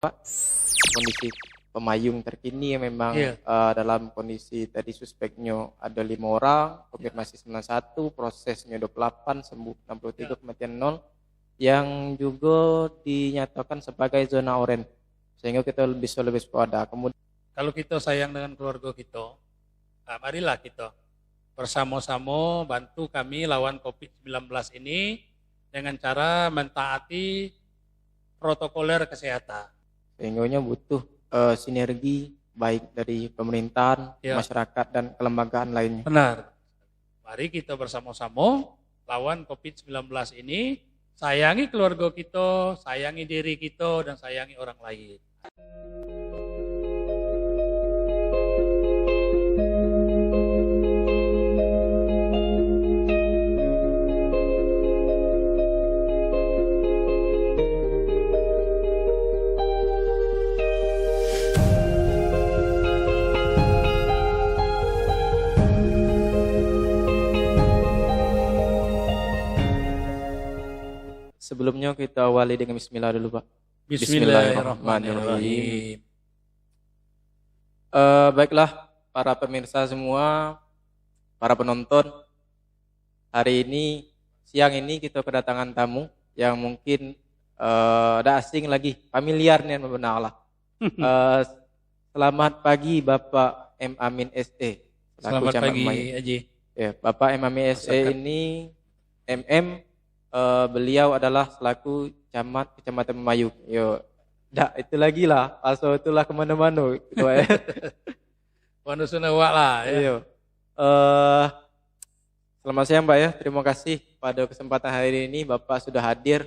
Pak, kondisi pemayung terkini yang memang Iya. dalam kondisi tadi suspeknya ada 5 orang, konfirmasi 91, prosesnya 28, sembuh 63, Ya. kematian 0, yang juga dinyatakan sebagai zona oranye, sehingga kita bisa lebih waspada. Kemudian Kalau kita sayang dengan keluarga kita, marilah kita bersama-sama bantu kami lawan COVID-19 ini dengan cara mentaati protokoler kesehatan. sehingga butuh sinergi baik dari pemerintahan, Ya. masyarakat, dan kelembagaan lainnya. Benar. Mari kita bersama-sama lawan COVID-19 ini, sayangi keluarga kita, sayangi diri kita, dan sayangi orang lain. Sebelumnya kita awali dengan bismillah dulu, Pak. Bismillahirrahmanirrahim. Baiklah para pemirsa semua, para penonton, hari ini, siang ini kita kedatangan tamu yang mungkin ada asing lagi, familiar nih benar lah. Selamat pagi Bapak M. Amin SE. Selamat pagi, Haji. Ya, Bapak M. Amin SE ini beliau adalah selaku camat Kecamatan Pemayu. Itu lagi lah, asal itulah kemana-mana. Gitu, ya. Wanusuna wak lah. Ya. Iya. Selamat siang Mbak ya, terima kasih pada kesempatan hari ini Bapak sudah hadir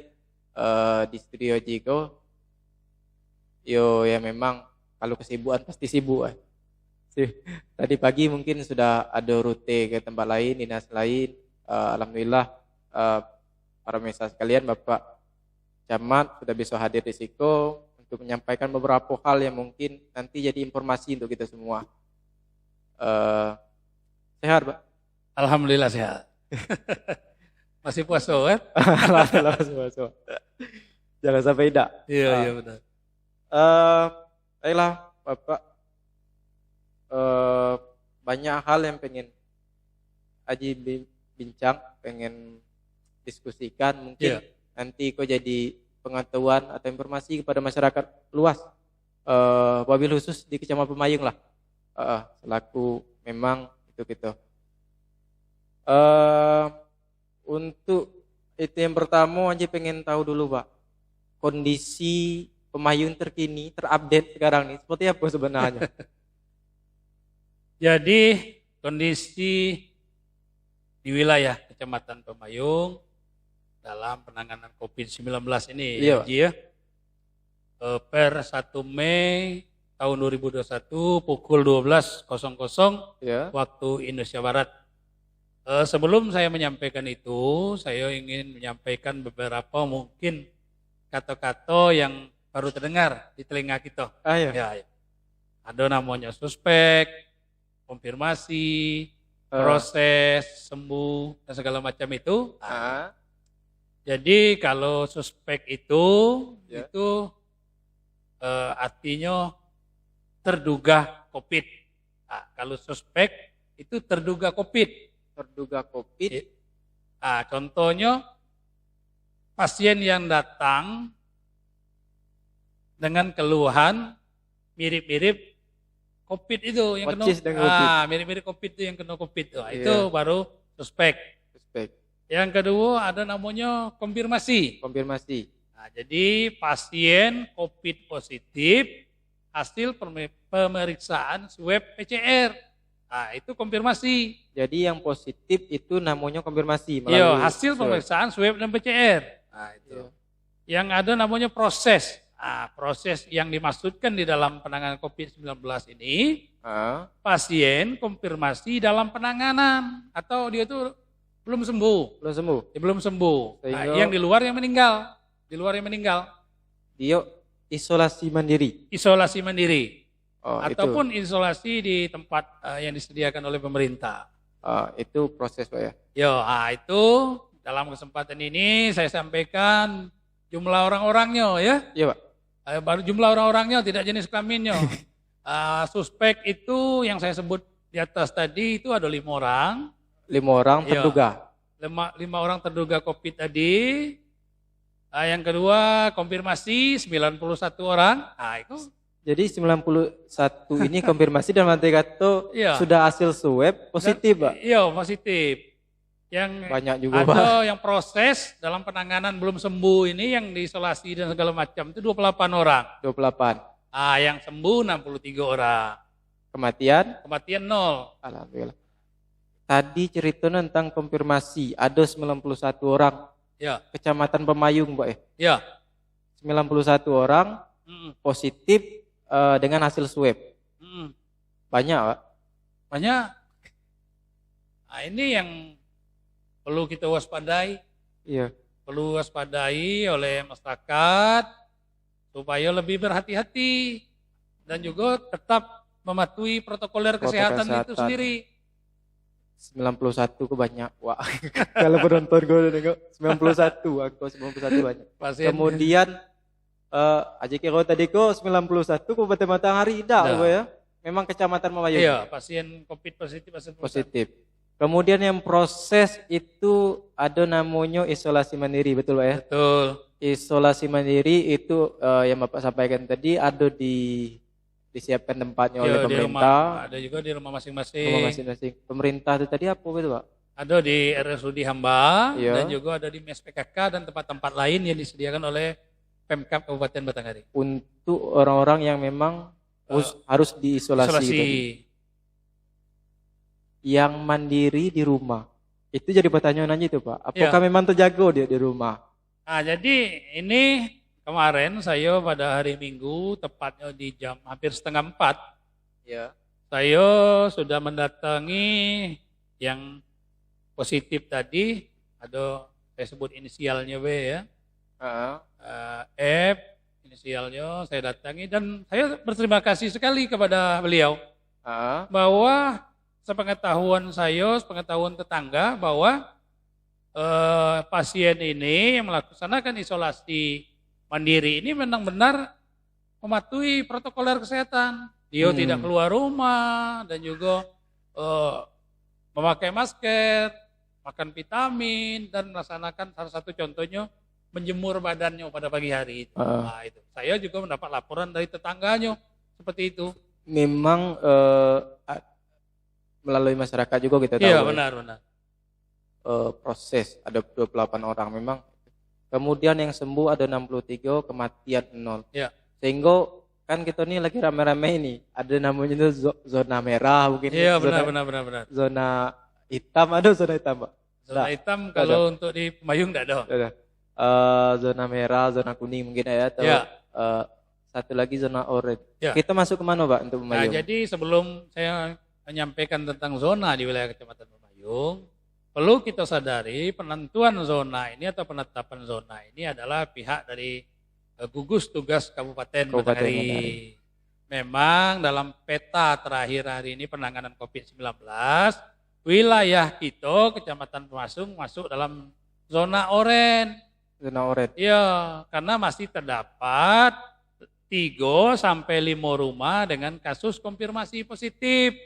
di studio Jigo. Ya memang kalau kesibukan pasti sibuk. Tadi pagi mungkin sudah ada rute ke tempat lain, dinas lain. Alhamdulillah para pemirsa sekalian, Bapak Camat sudah bisa hadir di Siko untuk menyampaikan beberapa hal yang mungkin nanti jadi informasi untuk kita semua. Sehat, Pak? Alhamdulillah sehat. Masih puasa kan? Alhamdulillah masih puasa. Jangan sampai tidak. Iya benar. Baiklah, Bapak. Banyak hal yang pengen Aji bincang, pengen diskusikan, mungkin nanti kok jadi pengetahuan atau informasi kepada masyarakat luas, wabil khusus di Kecamatan Pemayung lah, selaku memang itu gitu. Untuk itu yang pertama aja pengen tahu dulu Pak, kondisi Pemayung terkini, terupdate sekarang nih, seperti apa sebenarnya? Jadi kondisi di wilayah Kecamatan Pemayung dalam penanganan COVID-19 ini, Iya. Haji, ya. Per 1 Mei tahun 2021 pukul 12.00 Ya. waktu Indonesia Barat. Sebelum saya menyampaikan itu, saya ingin menyampaikan beberapa mungkin kata-kata yang baru terdengar di telinga kita. Ya. Ya. Ada namanya suspek, konfirmasi, proses, sembuh, dan segala macam itu. Jadi kalau suspek itu artinya terduga COVID. Nah, kalau suspek itu terduga COVID. Terduga COVID. Nah, contohnya pasien yang datang dengan keluhan mirip-mirip COVID itu yang kena. Mirip-mirip COVID itu yang kena COVID. Nah, itu baru suspek. Yang kedua ada namanya konfirmasi. Nah, jadi pasien COVID positif hasil pemeriksaan swab PCR. Nah, itu konfirmasi. Jadi yang positif itu namanya konfirmasi. Iya, hasil pemeriksaan swab dan PCR. Nah, itu. Yang ada namanya proses. Nah, proses yang dimaksudkan di dalam penanganan COVID-19 ini, pasien konfirmasi dalam penanganan atau dia itu belum sembuh. Belum sembuh. Nah, yang di luar yang meninggal. Dia isolasi mandiri. Ataupun isolasi di tempat yang disediakan oleh pemerintah. Itu proses Pak ya. Itu dalam kesempatan ini saya sampaikan jumlah orang-orangnya ya. Iya Pak. Baru jumlah orang-orangnya, tidak jenis kelaminnya. Suspek itu yang saya sebut di atas tadi itu ada 5 orang. 5 orang terduga. 5 orang terduga COVID tadi. Yang kedua konfirmasi 91 orang. Itu. Jadi 91 ini konfirmasi dan nanti kata sudah hasil swab positif, Pak? Iya, positif. Yang banyak juga, ada Pak. Yang proses dalam penanganan belum sembuh ini yang diisolasi dan segala macam itu 28 orang. 28. Yang sembuh 63 orang. Kematian? Kematian 0. Alhamdulillah. Tadi cerita tentang konfirmasi ada 91 orang. Ya. Kecamatan Pemayung, Pak. Ya. 91 orang positif dengan hasil swab. Banyak, Pak? Banyak. Ini yang perlu kita waspadai. Iya. Perlu waspadai oleh masyarakat supaya lebih berhati-hati dan juga tetap mematuhi protokol kesehatan itu sendiri. 91 ke banyak, wah. Kalau penonton gue udah nengok 91, aku 91 banyak. Pasien. Kemudian aja kira tadi kok 91 Kabupaten Matahari tidak, ya. Memang Kecamatan Pemayung. Iya, pasien COVID positif. Kemudian yang proses itu ada namanya isolasi mandiri, betul Pak ya? Betul. Isolasi mandiri itu yang Bapak sampaikan tadi ada disiapkan tempatnya oleh pemerintah. Ada juga di rumah masing-masing. Rumah masing-masing. Pemerintah itu tadi apa gitu Pak? Ada di RSUD Hamba dan juga ada di MES PKK dan tempat-tempat lain yang disediakan oleh Pemkab Kabupaten Batanghari. Untuk orang-orang yang memang harus diisolasi. Tadi. Yang mandiri di rumah. Itu jadi pertanyaan aja itu Pak. Apakah memang terjaga dia di rumah? Jadi ini kemarin saya pada hari Minggu, tepatnya di jam hampir 3:30, saya sudah mendatangi yang positif tadi, ada saya sebut inisialnya W ya, F, inisialnya saya datangi dan saya berterima kasih sekali kepada beliau bahwa sepengetahuan saya, sepengetahuan tetangga bahwa pasien ini yang melaksanakan isolasi mandiri ini benar-benar mematuhi protokol kesehatan. Dia tidak keluar rumah dan juga memakai masker, makan vitamin dan melaksanakan salah satu contohnya menjemur badannya pada pagi hari itu. Itu. Saya juga mendapat laporan dari tetangganya seperti itu. Memang melalui masyarakat juga kita tahu. Iya, benar. Proses ada 28 orang memang. Kemudian yang sembuh ada 63, kematian 0. Ya. Sehingga kan kita ini lagi rame-rame ini. Ada namanya itu zona merah mungkin. Iya, benar. Zona hitam ada zona hitam, Pak. Zona hitam kalau untuk di Pemayung enggak ada. Zona merah, zona kuning mungkin ya atau satu lagi zona oranye. Ya. Kita masuk ke mana, Pak, untuk Pemayung? Jadi sebelum saya menyampaikan tentang zona di wilayah Kecamatan Pemayung, perlu kita sadari penentuan zona ini atau penetapan zona ini adalah pihak dari gugus tugas Kabupaten Batanghari. Memang dalam peta terakhir hari ini penanganan COVID-19, wilayah kita Kecamatan Pemayung masuk dalam zona oranye. Zona oranye. Iya, karena masih terdapat 3 sampai 5 rumah dengan kasus konfirmasi positif.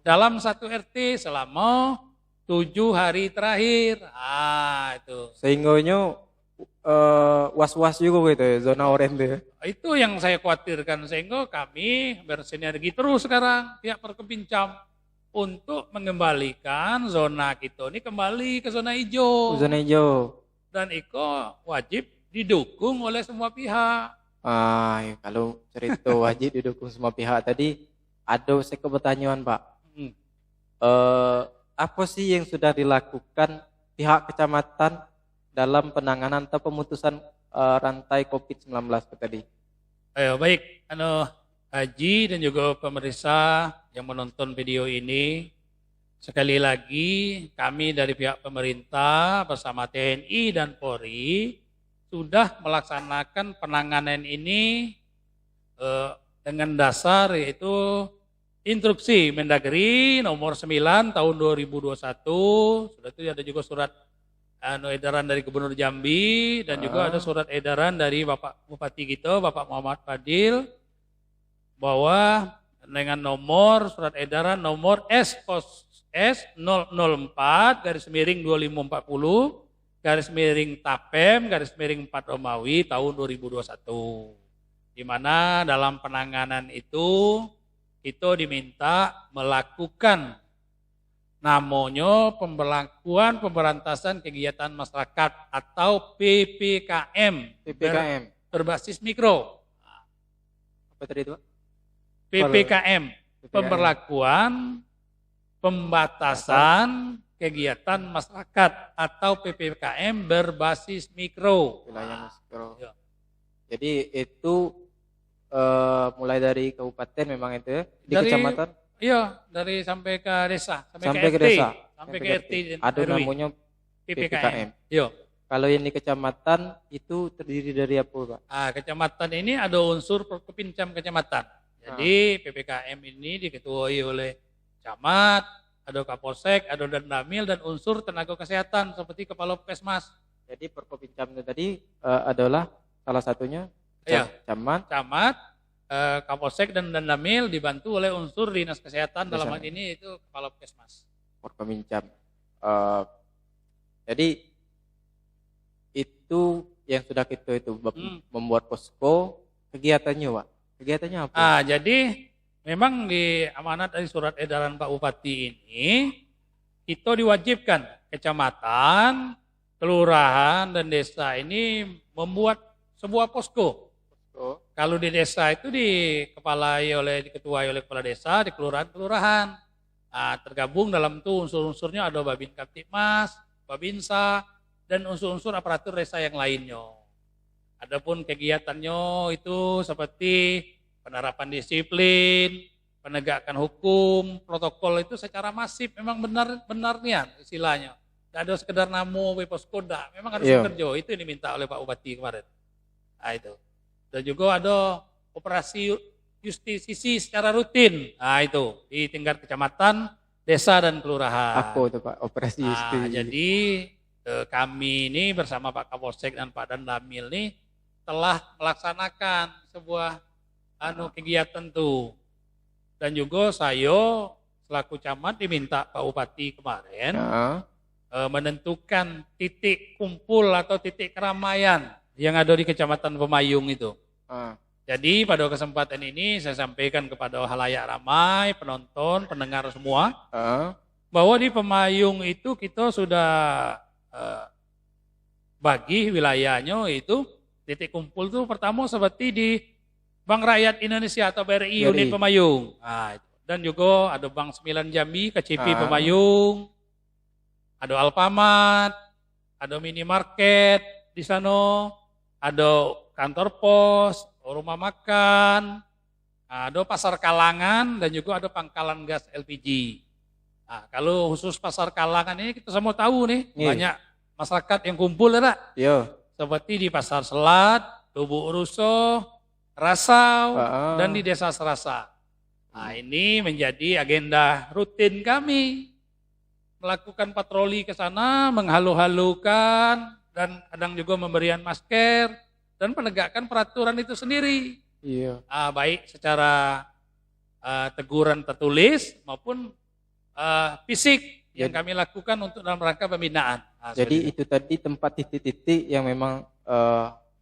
Dalam satu RT selama 7 hari terakhir. Itu. Sehingganya was-was juga gitu ya, zona oranye. Itu yang saya khawatirkan, sehingga kami bersinergi terus sekarang pihak Perkepincam untuk mengembalikan zona kita ini kembali ke zona hijau. Zona hijau. Dan itu wajib didukung oleh semua pihak. Kalau cerita wajib didukung semua pihak tadi, ada saya pertanyaan Pak. Apa sih yang sudah dilakukan pihak kecamatan dalam penanganan atau pemutusan rantai COVID-19 tadi? Baik, Haji dan juga pemirsa yang menonton video ini, sekali lagi kami dari pihak pemerintah bersama TNI dan Polri sudah melaksanakan penanganan ini dengan dasar yaitu Instruksi Mendagri nomor 9 tahun 2021, sudah itu ada juga surat edaran dari Gubernur Jambi dan juga ada surat edaran dari Bapak Bupati kita, Bapak Muhammad Fadil, bahwa dengan nomor surat edaran nomor S004/2040 /TAPEM/4 Romawi tahun 2021. Di mana dalam penanganan itu kita diminta melakukan namanya pemberlakuan pemberantasan kegiatan masyarakat atau PPKM. Berbasis mikro. Apa tadi itu? PPKM. Pemberlakuan pembatasan kegiatan masyarakat atau PPKM berbasis mikro. Wilayah mikro. Ya. Jadi itu mulai dari kabupaten memang itu ya? Dari kecamatan? Iya, dari sampai ke desa, sampai ke RT. Desa. Sampai ke RT. Ada namanya PPKM. Iya. Kalau yang di kecamatan itu terdiri dari apa, Pak? Kecamatan ini ada unsur Perkopincam kecamatan. Jadi PPKM ini diketuai oleh camat, ada Kapolsek, ada Dandamil dan unsur tenaga kesehatan seperti kepala Puskesmas. Jadi Perkopincam itu tadi adalah salah satunya camat, Kapolsek dan Dandamil dibantu oleh unsur dinas kesehatan dalam hal ini itu kepala Puskesmas. Perkopincam. Jadi itu yang sudah kita itu membuat posko kegiatannya, Pak. Kegiatannya apa? Jadi memang di amanat dari surat edaran Pak Bupati ini kita diwajibkan kecamatan, kelurahan dan desa ini membuat sebuah posko. Kalau di desa itu diketuai oleh kepala desa, di kelurahan. Tergabung dalam itu unsur-unsurnya ada Babin Kaptipmas, Babinsa, dan unsur-unsur aparatur desa yang lainnya. Adapun kegiatannya itu seperti penerapan disiplin, penegakan hukum, protokol itu secara masif memang benarnya istilahnya. Tidak ada sekedar namo posko, memang harus bekerja. Itu yang diminta oleh Pak Bupati kemarin. Itu. Dan juga ada operasi justisisi secara rutin. Itu di tingkat kecamatan, desa dan kelurahan. Apa itu Pak operasi justisisi? Jadi kami ini bersama Pak Kapolsek dan Pak Dandamil ini telah melaksanakan sebuah kegiatan tuh. Dan juga saya selaku camat diminta Pak Bupati kemarin menentukan titik kumpul atau titik keramaian yang ada di Kecamatan Pemayung itu. Jadi pada kesempatan ini saya sampaikan kepada halayak ramai, penonton, pendengar semua, bahwa di Pemayung itu kita sudah bagi wilayahnya itu titik kumpul itu pertama seperti di Bank Rakyat Indonesia atau BRI unit Pemayung. Dan juga ada Bank 9 Jambi, KCP Pemayung, ada Alfamart, ada minimarket di sana, ada kantor pos, rumah makan, ada pasar Kalangan dan juga ada pangkalan gas LPG. Kalau khusus pasar Kalangan ini kita semua tahu nih, banyak masyarakat yang kumpul ya, seperti di Pasar Selat, Lubuk Ruso, Rasau, dan di Desa Serasa. Ini menjadi agenda rutin kami, melakukan patroli ke sana, menghalu-halukan, dan kadang juga memberikan masker, dan penegakan peraturan itu sendiri. Baik secara teguran tertulis maupun fisik yang kami lakukan untuk dalam rangka pembinaan. Jadi itu tadi tempat titik-titik yang memang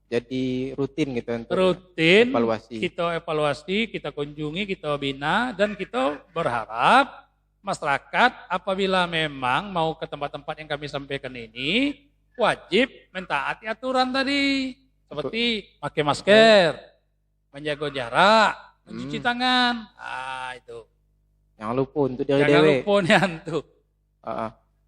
jadi rutin gitu untuk evaluasi. Kita evaluasi, kita kunjungi, kita bina, dan kita berharap masyarakat apabila memang mau ke tempat-tempat yang kami sampaikan ini wajib mentaati aturan tadi. Seperti pakai masker, menjaga jarak, mencuci tangan. Itu. Jangan lupa untuk diri Jangan lupa tuh.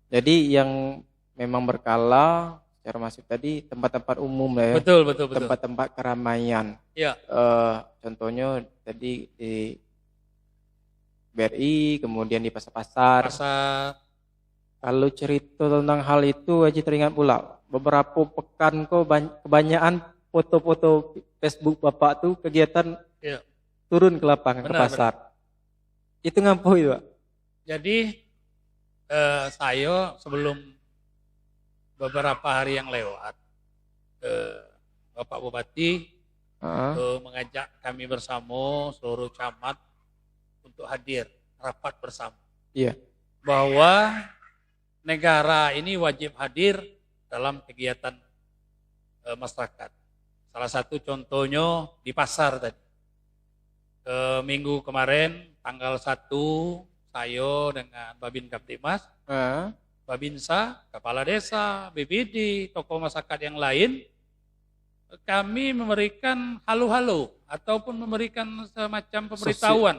Jadi yang memang berkala secara masif tadi tempat-tempat umum lah ya. Betul. Tempat-tempat keramaian. Iya. Contohnya tadi di BRI, kemudian di pasar-pasar. Kalau cerita tentang hal itu aja teringat pula. Beberapa pekan kok kebanyakan foto-foto Facebook Bapak tuh kegiatan turun ke lapangan, ke pasar. Itu ngapain, Pak? Jadi saya sebelum beberapa hari yang lewat Bapak Bupati mengajak kami bersama seluruh camat untuk hadir rapat bersama. Iya. Bahwa negara ini wajib hadir dalam kegiatan masyarakat. Salah satu contohnya di pasar tadi. Minggu kemarin tanggal 1 saya dengan Babin Kaptimas, Babinsa, Kepala Desa, BPD, tokoh masyarakat yang lain, kami memberikan halo-halo ataupun memberikan semacam pemberitahuan.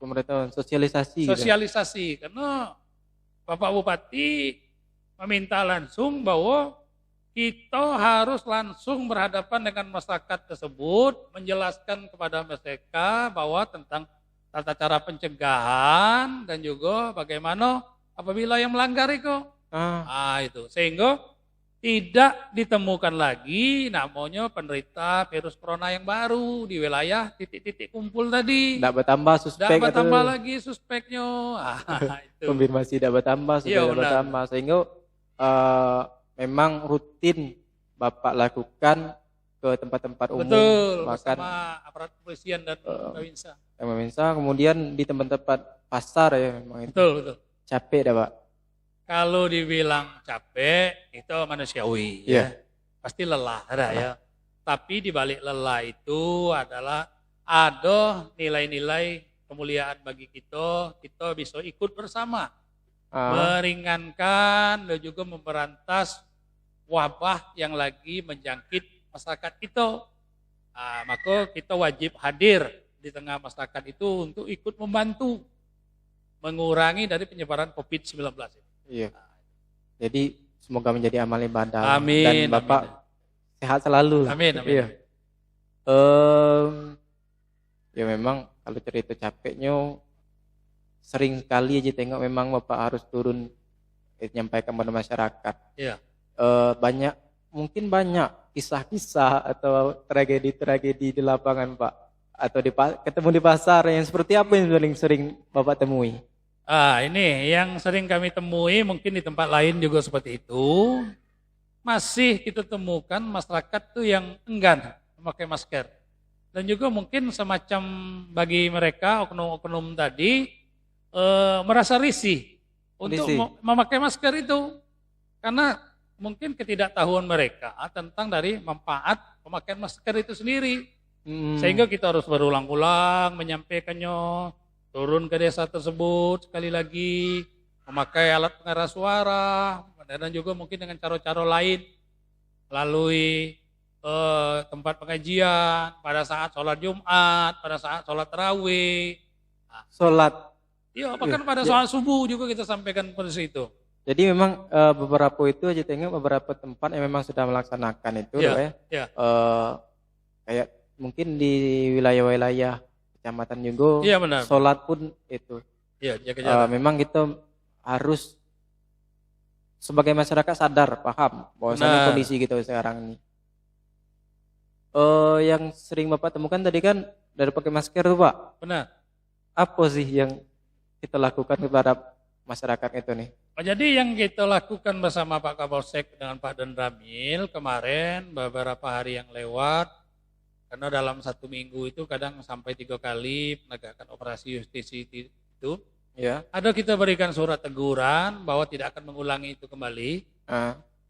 Pemberitahuan, sosialisasi. Sosialisasi, karena Bapak Bupati meminta langsung bahwa kita harus langsung berhadapan dengan masyarakat tersebut, menjelaskan kepada mereka bahwa tentang tata cara pencegahan dan juga bagaimana apabila yang melanggar itu. Itu. Sehingga tidak ditemukan lagi namanya penderita virus corona yang baru di wilayah titik-titik kumpul tadi. Tidak bertambah suspek. Tidak bertambah lagi suspeknya. Itu. Konfirmasi tidak bertambah, sudah tidak bertambah. Sehingga memang rutin Bapak lakukan ke tempat-tempat umum. Betul, bersama aparat kepolisian dan Babinsa. Kemudian di tempat-tempat pasar ya memang itu. Betul. Capek dah Pak. Kalau dibilang capek itu manusiawi ya. Pasti lelah ya. Tapi di balik lelah itu adalah ada nilai-nilai kemuliaan bagi kita bisa ikut bersama. Meringankan dan juga memberantas wabah yang lagi menjangkit masyarakat itu. Maka kita wajib hadir di tengah masyarakat itu untuk ikut membantu mengurangi dari penyebaran COVID-19. Iya. Jadi semoga menjadi amal ibadah. Amin. Dan Bapak sehat selalu. Amin. Iya. Ya memang kalau cerita capeknya sering sekali aja tengok memang Bapak harus turun menyampaikan kepada masyarakat. Iya. Mungkin banyak kisah-kisah atau tragedi-tragedi di lapangan Pak, atau ketemu di pasar yang seperti apa yang paling sering Bapak temui? Ini yang sering kami temui, mungkin di tempat lain juga seperti itu. Masih kita temukan masyarakat tuh yang enggan memakai masker. Dan juga mungkin semacam bagi mereka oknum-oknum tadi merasa risih untuk memakai masker itu. Karena mungkin ketidaktahuan mereka tentang dari manfaat pemakaian masker itu sendiri. Sehingga kita harus berulang-ulang menyampaikannya, turun ke desa tersebut sekali lagi, memakai alat pengeras suara, dan juga mungkin dengan cara-cara lain, melalui tempat pengajian, pada saat sholat Jumat, pada saat sholat tarawih. Iya, bahkan pada sholat subuh juga kita sampaikan pada situ. Jadi memang beberapa itu aja tengok beberapa tempat yang memang sudah melaksanakan itu, kayak mungkin di wilayah-wilayah kecamatan juga, sholat pun itu. Memang kita harus sebagai masyarakat sadar, paham bahwasanya kondisi kita sekarang ini. Yang sering Bapak temukan tadi kan dari pakai masker tuh Pak. Benar. Apa sih yang kita lakukan kepada masyarakat itu nih? Jadi yang kita lakukan bersama Pak Kapolsek dengan Pak Dandramil kemarin beberapa hari yang lewat, karena dalam 1 minggu itu kadang sampai 3 kali penegakan operasi justisi itu, ada kita berikan surat teguran bahwa tidak akan mengulangi itu kembali.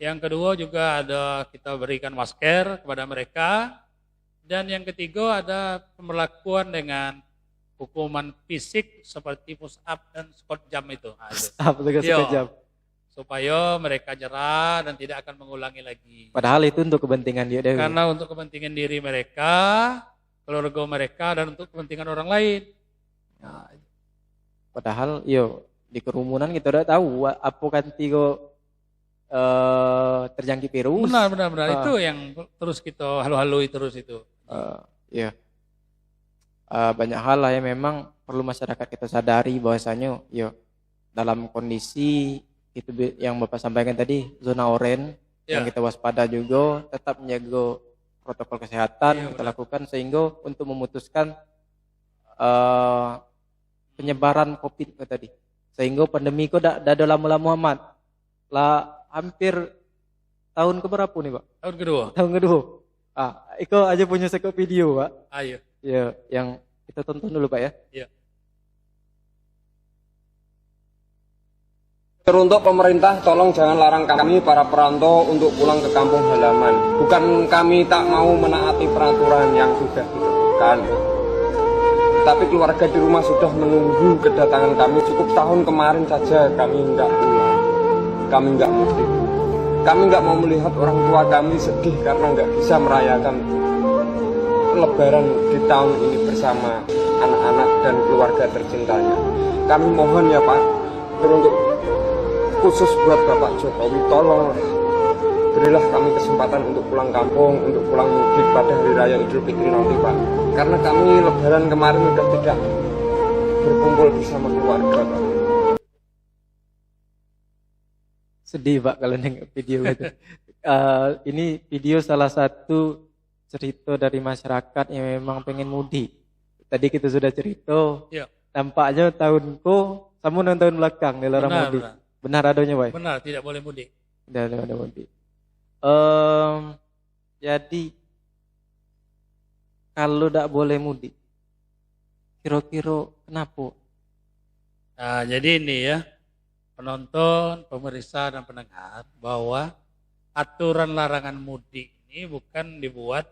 Yang kedua juga ada kita berikan masker kepada mereka, dan yang ketiga ada pemberlakuan dengan hukuman fisik seperti push up dan squat jump itu. Supaya mereka jerah dan tidak akan mengulangi lagi. Padahal itu untuk kepentingan dia. Karena untuk kepentingan diri mereka, keluarga mereka, dan untuk kepentingan orang lain. Padahal di kerumunan kita udah tahu apa kan terjangkit virus. Benar. Itu yang terus kita halu-halui terus itu. Banyak hal lah yang memang perlu masyarakat kita sadari bahwasanya dalam kondisi itu yang Bapak sampaikan tadi, zona oranye, yang kita waspada juga, tetap menjaga protokol kesehatan kita lakukan, sehingga untuk memutuskan penyebaran COVID tadi, sehingga pandemi itu dah lama-lama amat lah, hampir tahun keberapa nih Pak? Tahun kedua. Tahun kedua. Iko aja punya sekop video Pak. Ayo. Ya, yang kita tonton dulu Pak ya. Iya. Teruntuk pemerintah, tolong jangan larang kami para perantau untuk pulang ke kampung halaman. Bukan kami tak mau menaati peraturan yang sudah ditentukan, tapi keluarga di rumah sudah menunggu kedatangan kami. Cukup tahun kemarin saja kami nggak pulang, kami nggak mudik. Kami nggak mau melihat orang tua kami sedih karena nggak bisa merayakan Lebaran di tahun ini bersama anak-anak dan keluarga tercintanya. Kami mohon ya Pak, teruntuk khusus buat Bapak Jokowi, tolong berilah kami kesempatan untuk pulang kampung, untuk pulang mudik pada Hari Raya Idul Fitri nanti Pak. Karena kami Lebaran kemarin sudah tidak berkumpul bersama keluarga Pak. Sedih Pak kalau nengok video itu. Ini video salah satu cerita dari masyarakat yang memang pengen mudik. Tadi kita sudah cerita, ya. Tampaknya tahunku sama tahun belakang dilarang mudik. Benar adanya Pak? Benar, tidak boleh mudik. Tidak ada mudik. Jadi kalau tidak boleh mudik, kira-kira kenapa? Nah, jadi ini ya, penonton, pemirsa dan pendengar, bahwa aturan larangan mudik ini bukan dibuat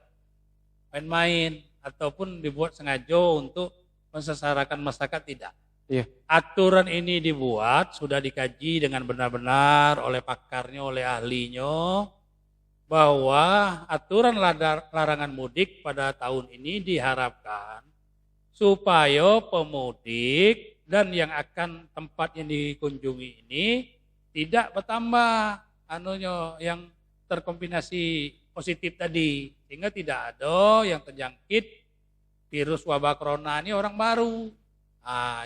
main-main ataupun dibuat sengaja untuk mensesarakan masyarakat, tidak. Iya. Aturan ini dibuat, sudah dikaji dengan benar-benar oleh pakarnya, oleh ahlinya, bahwa aturan larangan mudik pada tahun ini diharapkan supaya pemudik dan yang akan tempat yang dikunjungi ini tidak bertambah yang terkombinasi positif tadi, sehingga tidak ada yang terjangkit virus wabah corona ini orang baru.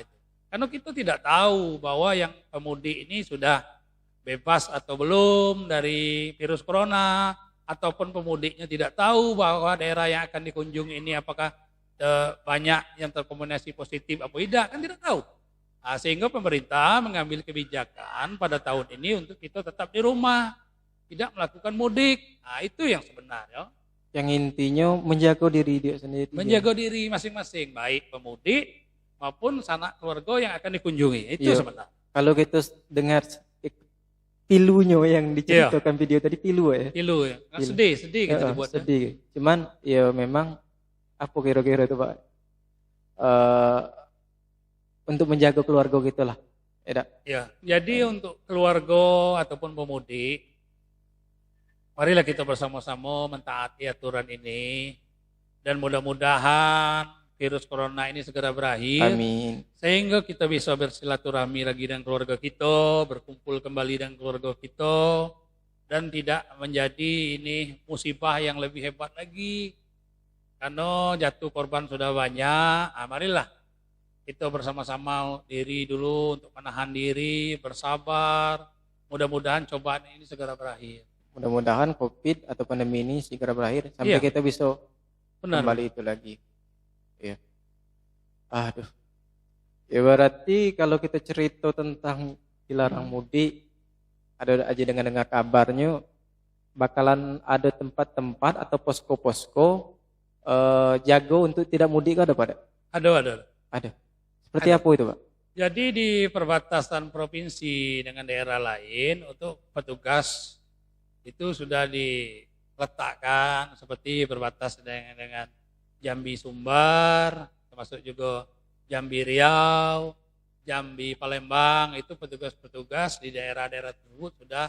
Itu. Karena kita tidak tahu bahwa yang pemudik ini sudah bebas atau belum dari virus corona, ataupun pemudiknya tidak tahu bahwa daerah yang akan dikunjungi ini apakah banyak yang terkombinasi positif atau tidak, kan tidak tahu. Sehingga pemerintah mengambil kebijakan pada tahun ini untuk kita tetap di rumah, tidak melakukan mudik. Itu yang sebenarnya. Yang intinya menjaga diri dia sendiri. Menjaga diri masing-masing, baik pemudik maupun sanak keluarga yang akan dikunjungi. Itu sebenarnya. Kalau kita dengar pilunya yang diceritakan video tadi, pilu ya. Pilu ya. Sedih gitu dibuatnya. Sedih. Cuman ya memang apa kira-kira itu Pak? Untuk menjaga keluarga gitulah. Ya. Jadi untuk keluarga ataupun pemudik, marilah kita bersama-sama mentaati aturan ini dan mudah-mudahan virus corona ini segera berakhir. Amin. Sehingga kita bisa bersilaturahmi lagi dengan keluarga kita, berkumpul kembali dengan keluarga kita, dan tidak menjadi ini musibah yang lebih hebat lagi. Karena jatuh korban sudah banyak, marilah kita bersama-sama diri dulu untuk menahan diri, bersabar. Mudah-mudahan cobaan ini segera berakhir. Mudah-mudahan COVID atau pandemi ini segera berakhir sampai kita bisa kembali itu lagi. Ya. Aduh. Ya berarti kalau kita cerita tentang dilarang mudik, ada aja dengar kabarnya bakalan ada tempat-tempat atau posko-posko jago untuk tidak mudik, ada Pak? Ada. Seperti apa itu Pak? Jadi di perbatasan provinsi dengan daerah lain untuk petugas itu sudah diletakkan seperti berbatas dengan Jambi Sumbar, termasuk juga Jambi Riau, Jambi Palembang, itu petugas-petugas di daerah-daerah tersebut sudah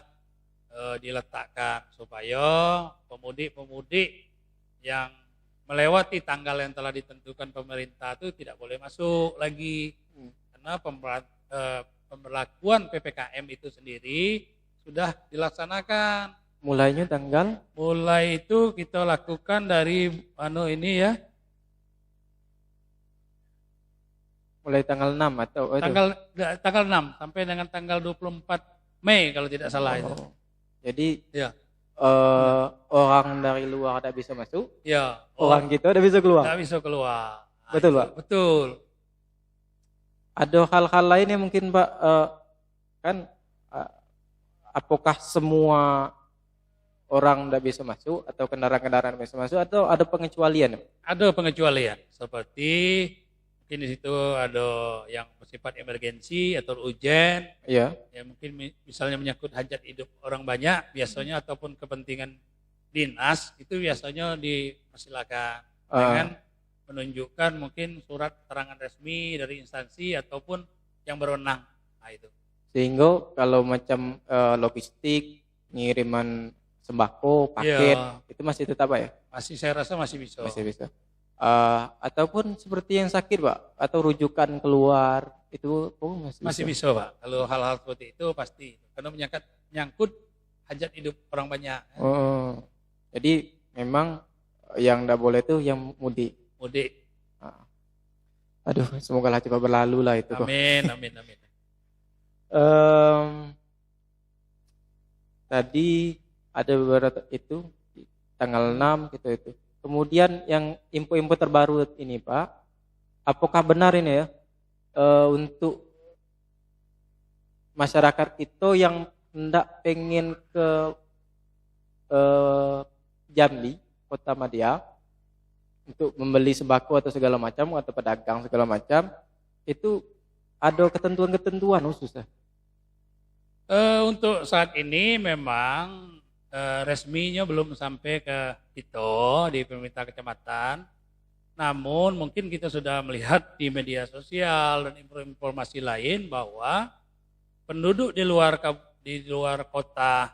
diletakkan supaya pemudik-pemudik yang melewati tanggal yang telah ditentukan pemerintah itu tidak boleh masuk lagi. Karena pemberlakuan PPKM itu sendiri sudah dilaksanakan. Mulainya tanggal? Mulai itu kita lakukan dari ini ya. Mulai tanggal 6 atau tanggal 6 sampai dengan tanggal 24 Mei kalau tidak salah itu. Jadi ya. Orang dari luar tidak bisa masuk. Ya. Orang kita tidak bisa keluar. Tidak bisa keluar. Betul Pak? Betul. Ada hal-hal lain yang mungkin Pak apakah semua orang tidak bisa masuk atau kendaraan-kendaraan bisa masuk atau ada pengecualian? Ada pengecualian seperti mungkin di situ ada yang bersifat emergensi atau urgent. Iya. Ya mungkin misalnya menyangkut hajat hidup orang banyak biasanya ataupun kepentingan dinas itu biasanya dipersilakan dengan menunjukkan mungkin surat keterangan resmi dari instansi ataupun yang berwenang. Nah, itu. Sehingga kalau macam logistik, ngiriman sembako, paket, itu masih tetap Pak ya? Masih, saya rasa masih bisa. Masih bisa. Ataupun seperti yang sakit Pak, atau rujukan keluar, itu masih bisa Pak. Kalau hal-hal seperti itu pasti, karena menyangkut hajat hidup orang banyak. Oh, jadi memang yang tidak boleh itu yang mudik. Mudik. Aduh, semoga lah cepat berlalu lah itu. Amin, amin, amin. Tadi ada beberapa itu tanggal 6 gitu itu. Kemudian yang info-info terbaru ini Pak, apakah benar ini ya untuk masyarakat kita yang hendak pengen ke Jambi, Kota Madia, untuk membeli sembako atau segala macam atau pedagang segala macam, itu ada ketentuan-ketentuan khusus? Untuk saat ini memang resminya belum sampai ke kita di pemerintah kecamatan. Namun mungkin kita sudah melihat di media sosial dan informasi lain bahwa penduduk di luar kota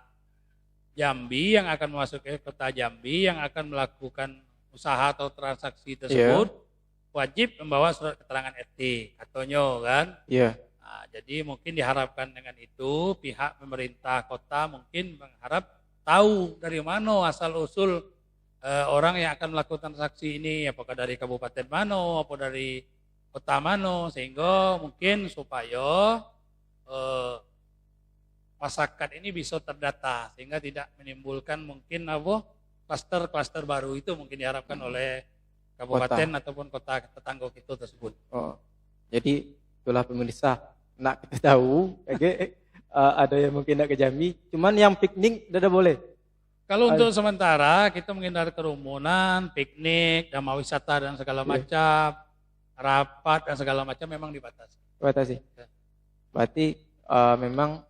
Jambi yang akan masuk ke kota Jambi yang akan melakukan usaha atau transaksi tersebut wajib membawa surat keterangan RT katanya kan. Iya. Nah, jadi mungkin diharapkan dengan itu pihak pemerintah kota mungkin mengharap tahu dari mana asal usul orang yang akan melakukan transaksi ini, apakah dari kabupaten mana, apa dari kota mana, sehingga mungkin supaya masyarakat ini bisa terdata sehingga tidak menimbulkan mungkin klaster-klaster baru. Itu mungkin diharapkan oleh kabupaten ataupun kota tetangga kita tersebut. Oh, jadi itulah pemirsa, nak kita tahu, ada yang mungkin nak ke Jambi, cuman yang piknik tidak boleh. Kalau untuk sementara kita menghindari kerumunan, piknik, damai wisata dan segala macam, rapat dan segala macam memang dibatasi. Dibatasi. Berarti memang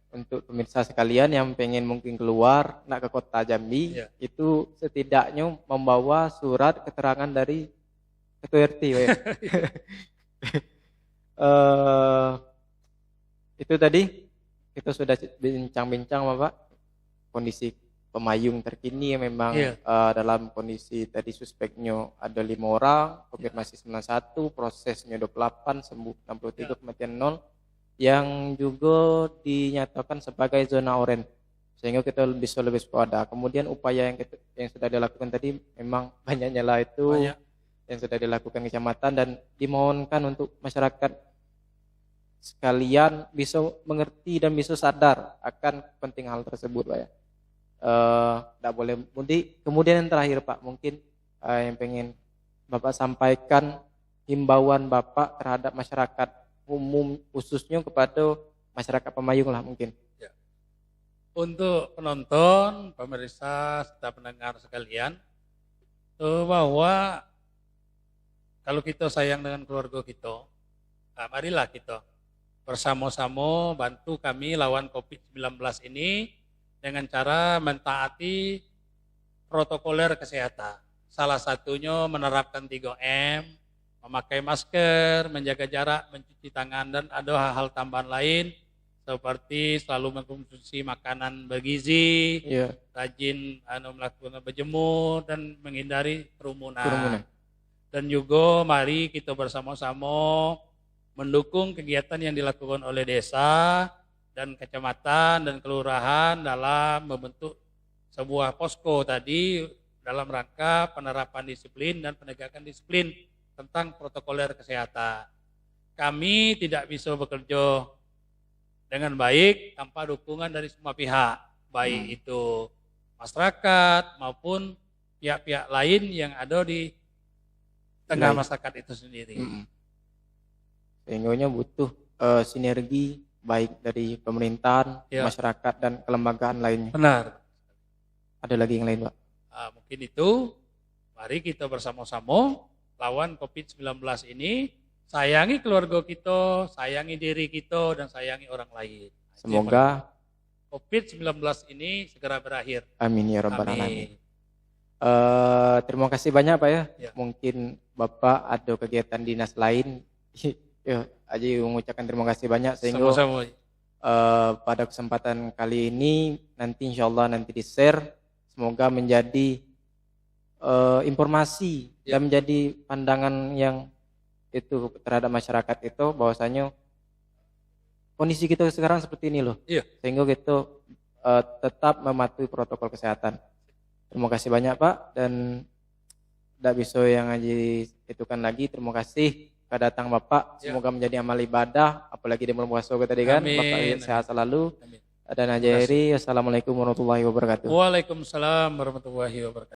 untuk pemirsa sekalian yang pengen mungkin keluar nak ke kota Jambi, itu setidaknya membawa surat keterangan dari ketua RT. Itu tadi kita sudah bincang-bincang Bapak kondisi pemayung terkini yang memang dalam kondisi tadi suspeknya ada 5 orang, konfirmasi 91, prosesnya 28, sembuh 63, kematian 0, yang juga dinyatakan sebagai zona oranye, sehingga kita bisa lebih waspada. Kemudian upaya yang sudah dilakukan tadi memang banyaknya lah itu yang sudah dilakukan kecamatan, dan dimohonkan untuk masyarakat sekalian bisa mengerti dan bisa sadar akan penting hal tersebut Pak ya. Tidak boleh mudik. Kemudian yang terakhir Pak, mungkin yang pengen Bapak sampaikan himbauan Bapak terhadap masyarakat umum, khususnya kepada masyarakat Pemayung lah mungkin. Ya. Untuk penonton, pemirsa serta pendengar sekalian, bahwa kalau kita sayang dengan keluarga kita, marilah kita bersama-sama bantu kami lawan COVID-19 ini dengan cara mentaati protokoler kesehatan. Salah satunya menerapkan 3M, memakai masker, menjaga jarak, mencuci tangan, dan ada hal-hal tambahan lain seperti selalu mengkonsumsi makanan bergizi, rajin melakukan berjemur, dan menghindari kerumunan. Dan juga mari kita bersama-sama mendukung kegiatan yang dilakukan oleh desa dan kecamatan dan kelurahan dalam membentuk sebuah posko tadi dalam rangka penerapan disiplin dan penegakan disiplin tentang protokoler kesehatan. Kami tidak bisa bekerja dengan baik tanpa dukungan dari semua pihak, baik itu masyarakat maupun pihak-pihak lain yang ada di tengah masyarakat itu sendiri. Sehingga butuh sinergi baik dari pemerintahan, masyarakat, dan kelembagaan lainnya. Benar. Ada lagi yang lain, Pak? Mungkin itu. Mari kita bersama-sama lawan COVID-19 ini. Sayangi keluarga kita, sayangi diri kita, dan sayangi orang lain. Semoga COVID-19 ini segera berakhir. Amin ya rabbal alamin. Terima kasih banyak Pak ya. Mungkin Bapak ada kegiatan dinas lain. Ya, Aji mengucapkan terima kasih banyak sehingga pada kesempatan kali ini nanti insya Allah nanti di-share. Semoga menjadi informasi dan menjadi pandangan yang itu terhadap masyarakat itu bahwasanya kondisi kita sekarang seperti ini loh. Sehingga kita tetap mematuhi protokol kesehatan. Terima kasih banyak Pak, dan tidak bisa yang Aji itukan lagi. Terima kasih kedatangan Bapak. Semoga menjadi amal ibadah, apalagi di bulan puasa tadi kan. Bapak sehat selalu. Dan Aji Heri, assalamualaikum warahmatullahi wabarakatuh. Waalaikumsalam warahmatullahi wabarakatuh.